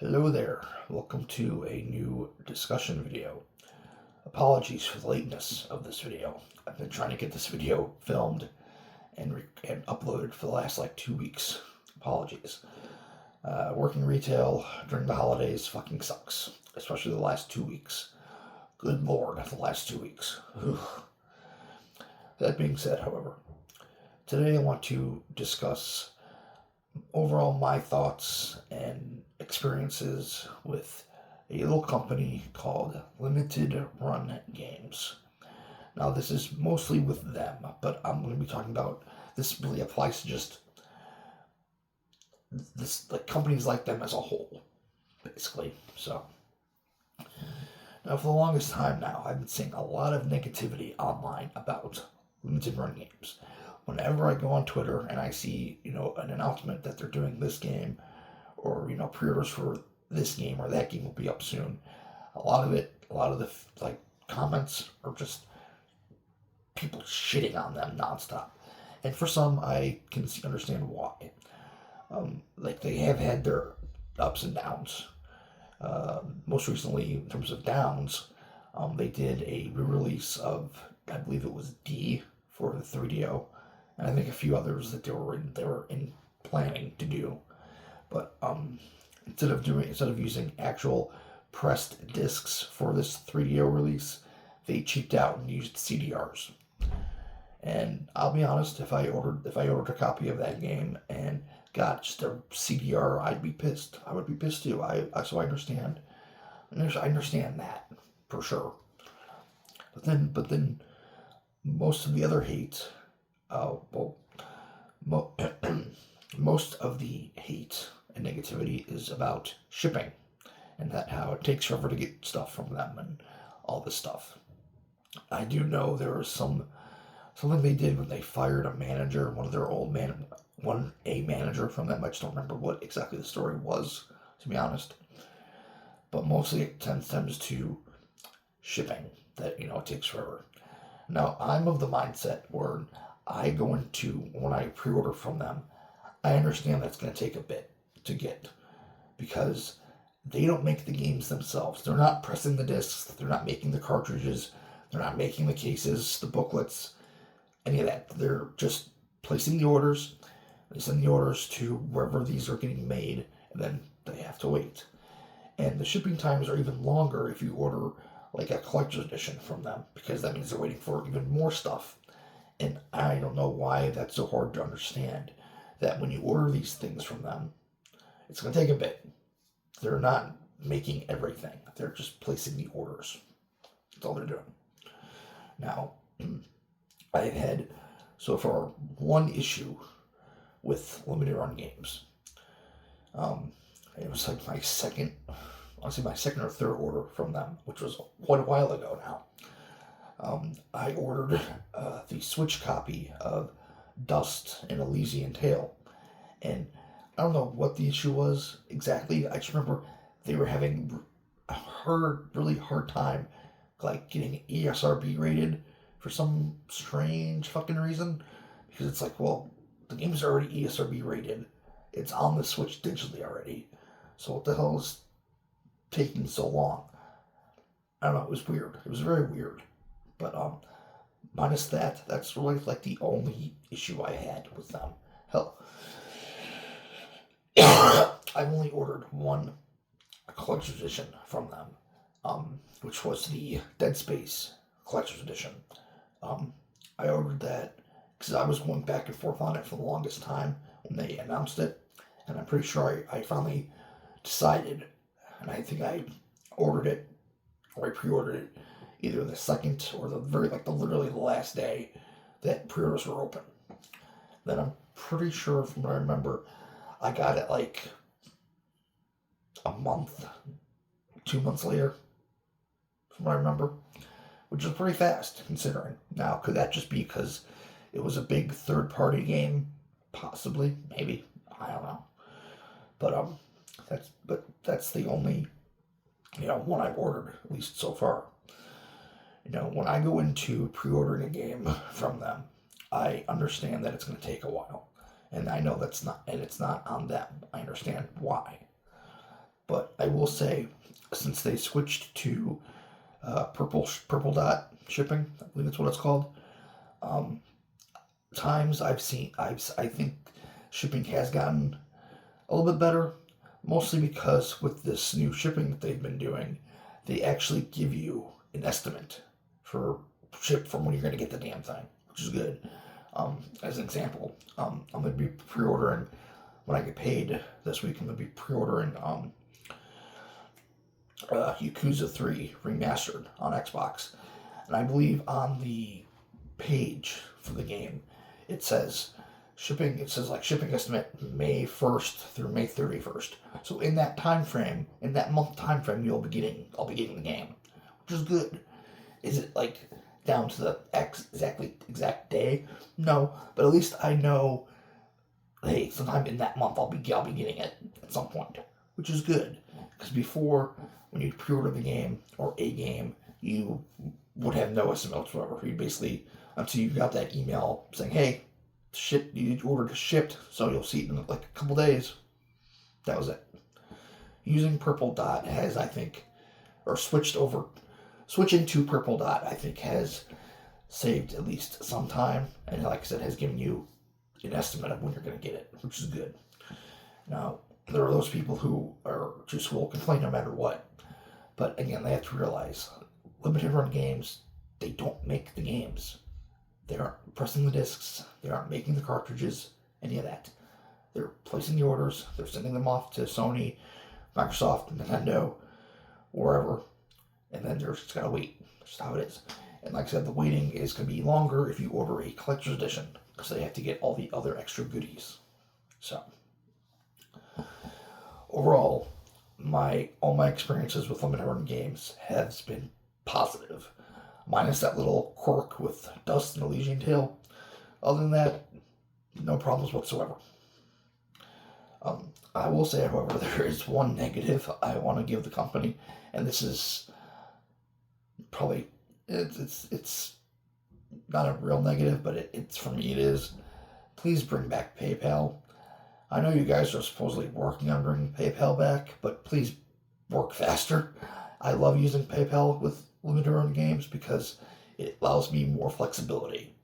Hello there, welcome to a new discussion video. Apologies for the lateness of this video. I've been trying to get this video filmed and uploaded for the last 2 weeks. Apologies. Working retail during the holidays fucking sucks, especially the last 2 weeks. Good lord, the last 2 weeks. Whew. That being said, however, today I want to discuss overall my thoughts and experiences with a little company called Limited Run Games. Now, this is mostly with them, but I'm going to be talking about this really applies to just companies like them as a whole, basically. So, now for the longest time now, I've been seeing a lot of negativity online about Limited Run Games. Whenever I go on Twitter and I see, an announcement that they're doing this game, or, pre-orders for this game or that game will be up soon, a lot of the comments are just people shitting on them nonstop. And for some, I can understand why. They have had their ups and downs. Most recently, in terms of downs, they did a re-release of, I believe it was D for the 3DO, and I think a few others that they were in planning to do. But instead of using actual pressed discs for this 3DO release, they cheaped out and used CDRs. And I'll be honest, if I ordered a copy of that game and got just a CDR, I'd be pissed. I would be pissed too. So I understand. I understand that for sure. But then most of the other hate, most of the hate and negativity is about shipping, and that how it takes forever to get stuff from them and all this stuff. I do know there was something they did when they fired a manager, a manager from them. I just don't remember what exactly the story was, to be honest. But mostly it tends to shipping, that it takes forever. Now, I'm of the mindset where when I pre-order from them, I understand that's going to take a bit to get, because they don't make the games themselves. They're not pressing the discs, they're not making the cartridges, they're not making the cases, the booklets, any of that. They're just placing the orders. They send the orders to wherever these are getting made, and then they have to wait. And the shipping times are even longer if you order a collector's edition from them, because that means they're waiting for even more stuff. And I don't know why that's so hard to understand, that when you order these things from them, it's going to take a bit. They're not making everything. They're just placing the orders. That's all they're doing. Now, I've had, so far, one issue with Limited Run Games. It was my second or third order from them, which was quite a while ago now. I ordered the Switch copy of Dust and Elysian Tale, and I don't know what the issue was exactly. I just remember they were having a really hard time getting ESRB rated for some strange fucking reason, because it's the game's already ESRB rated. It's on the Switch digitally already. So what the hell is taking so long? I don't know, it was weird. It was very weird. But minus that's really the only issue I had with them. Hell, I've only ordered one collector's edition from them, which was the Dead Space collector's edition. I ordered that because I was going back and forth on it for the longest time when they announced it, and I'm pretty sure I finally decided, and I think I ordered it, or I pre-ordered it, either the second or literally the last day that pre-orders were open. Then I'm pretty sure, from what I remember, I got it a month, 2 months later, from what I remember, which is pretty fast considering. Now, could that just be because it was a big third-party game? Possibly, maybe, I don't know. But that's the only one I've ordered, at least so far. When I go into pre-ordering a game from them, I understand that it's going to take a while. And I know it's not on them. I understand why. But I will say, since they switched to purple dot shipping, I believe that's what it's called. Um, Times I think shipping has gotten a little bit better, mostly because with this new shipping that they've been doing, they actually give you an estimate for ship from when you're going to get the damn thing, which is good. As an example, I'm going to be pre-ordering when I get paid this week. I'm going to be pre-ordering Yakuza 3 Remastered on Xbox, and I believe on the page for the game it says shipping. It says like shipping estimate May 1st through May 31st. So in that time frame, in that month time frame, I'll be getting the game, which is good. Is it like down to the exact day? No, but at least I know. Hey, sometime in that month I'll be getting it at some point, which is good. Because before, when you pre-order the game or a game, you would have no estimate whatsoever. You basically, until you got that email saying, "Hey, you ordered shipped, so you'll see it in like a couple days." That was it. Using Purple Dot has, I think, or switching to Purple Dot, I think, has saved at least some time, and like I said, has given you an estimate of when you're going to get it, which is good. Now, there are those people who will complain no matter what, but again, they have to realize limited run games, they don't make the games. They aren't pressing the discs, they aren't making the cartridges, any of that. They're placing the orders, they're sending them off to Sony, Microsoft, Nintendo, wherever, and then they're just gotta wait. That's how it is. And like I said, the waiting is going to be longer if you order a collector's edition, because they have to get all the other extra goodies. So, overall, all my experiences with limited run games has been positive, minus that little quirk with Dust and Elysian Tail. Other than that, no problems whatsoever. I will say, however, there is one negative I want to give the company, and this is probably it's not a real negative, but it's for me it is. Please bring back PayPal. I know you guys are supposedly working on bringing PayPal back, but please work faster. I love using PayPal with limited run games because it allows me more flexibility.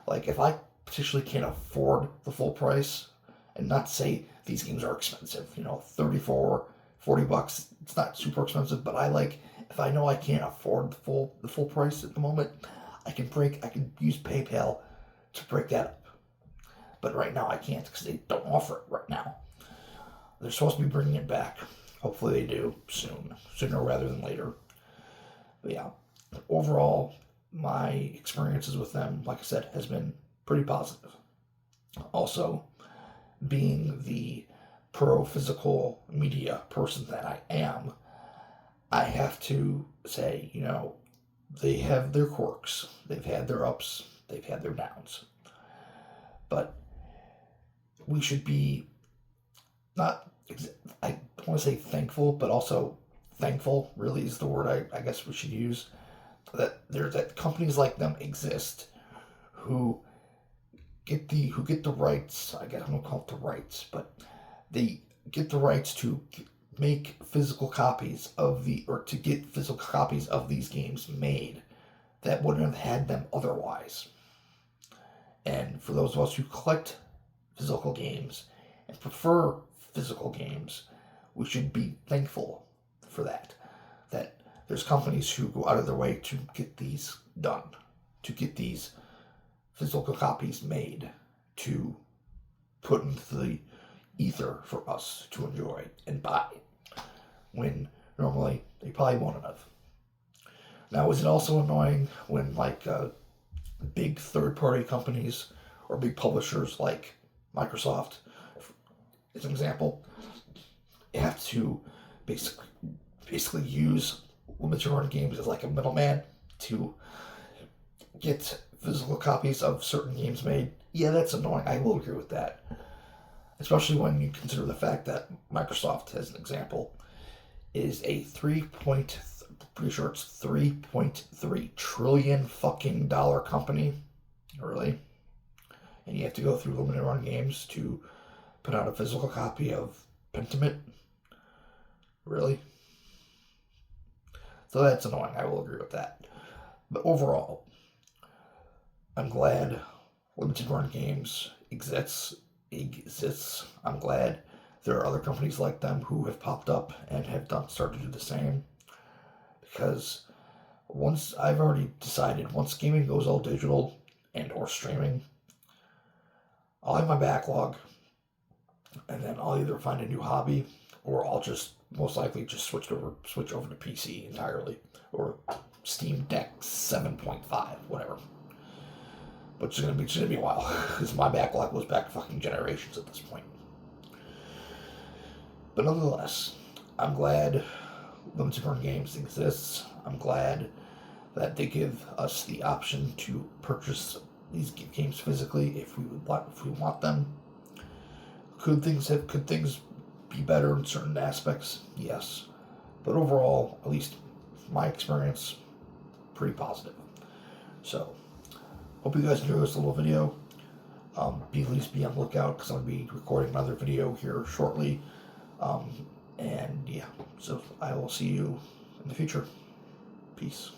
Like if I particularly can't afford the full price, and not say these games are expensive, $34, $40, it's not super expensive, but if I know I can't afford the full price at the moment, I can use PayPal to break that up. But right now I can't because they don't offer it right now. They're supposed to be bringing it back. Hopefully they do sooner rather than later. But yeah, overall, my experiences with them, like I said, has been pretty positive. Also, being the pro physical media person that I am, I have to say, they have their quirks. They've had their ups, they've had their downs. But we should be I don't want to say thankful, but also thankful really is the word I guess we should use, that companies like them exist who get the rights. I guess I'm gonna call it the rights, but they get the rights to make physical copies to get physical copies of these games made that wouldn't have had them otherwise. And for those of us who collect physical games and prefer physical games, we should be thankful for that. That there's companies who go out of their way to get these done, to get these physical copies made, to put into the ether for us to enjoy and buy, when normally they probably won't have. Now, is it also annoying when big third-party companies or big publishers like Microsoft, as an example, have to basically use limited run games as like a middleman to get physical copies of certain games made? Yeah, that's annoying. I will agree with that. Especially when you consider the fact that Microsoft, as an example, is a pretty sure it's $3.3 trillion fucking dollar company. Really? And you have to go through limited run games to put out a physical copy of Pentiment? Really? So that's annoying. I will agree with that. But overall, I'm glad limited run games exists. I'm glad there are other companies like them who have popped up and have started to do the same. Because once I've already decided, once gaming goes all digital and or streaming, I'll have my backlog, and then I'll either find a new hobby, or I'll just most likely just switch over to PC entirely, or Steam Deck 7.5, whatever. But it's gonna be a while because my backlog goes back fucking generations at this point. But nonetheless, I'm glad limited run games exists. I'm glad that they give us the option to purchase these games physically if we want them. Could things be better in certain aspects? Yes, but overall, at least my experience, pretty positive. So, hope you guys enjoyed this little video. Please be on the lookout because I'm going to be recording another video here shortly. And yeah, so I will see you in the future. Peace.